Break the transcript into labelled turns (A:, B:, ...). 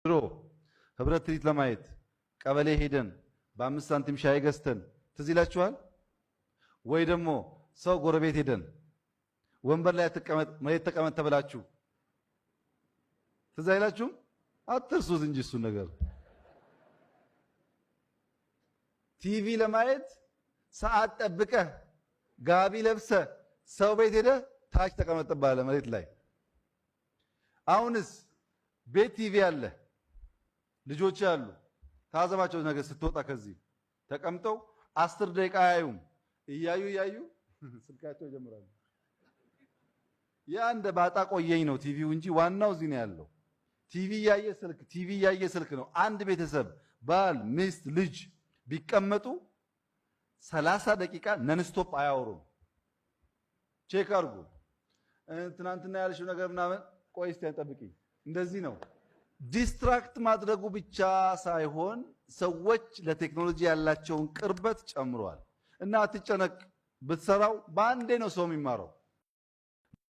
A: ድሮ ህብረት ትርኢት ለማየት ቀበሌ ሄደን በ5 ሳንቲም ሻይ ገዝተን ትዝ ይላችኋል? ወይ ደግሞ ሰው ጎረቤት ሄደን ወንበር ላይ ተቀመጥ መሬት ተቀመጥ ተብላችሁ ትዝ አይላችሁም? አትርሱት እንጂ እሱን ነገር። ቲቪ ለማየት ሰዓት ጠብቀህ ጋቢ ለብሰህ ሰው ቤት ሄደህ ታች ተቀመጥ ባለ መሬት ላይ። አሁንስ ቤት ቲቪ አለ፣ ልጆች አሉ። ታዘባቸው ነገር ስትወጣ ከዚህ ተቀምጠው 10 ደቂቃ አያዩም። እያዩ ስልካቸው ይጀምራሉ። ያ እንደ ባጣ ቆየኝ ነው ቲቪው እንጂ ዋናው እዚህ ነው ያለው። ቲቪ ያየ ስልክ ነው። አንድ ቤተሰብ ባል፣ ሚስት፣ ልጅ ቢቀመጡ 30 ደቂቃ ነንስቶፕ አያወሩም። ቼክ አድርጉ። ትናንትና ያልሽው ነገር ምናምን ቆይ እስቲ አንጠብቂኝ። እንደዚህ ነው። ዲስትራክት ማድረጉ ብቻ ሳይሆን ሰዎች ለቴክኖሎጂ ያላቸውን ቅርበት ጨምሯል። እና አትጨነቅ፣ ብትሰራው በአንዴ ነው ሰው የሚማረው።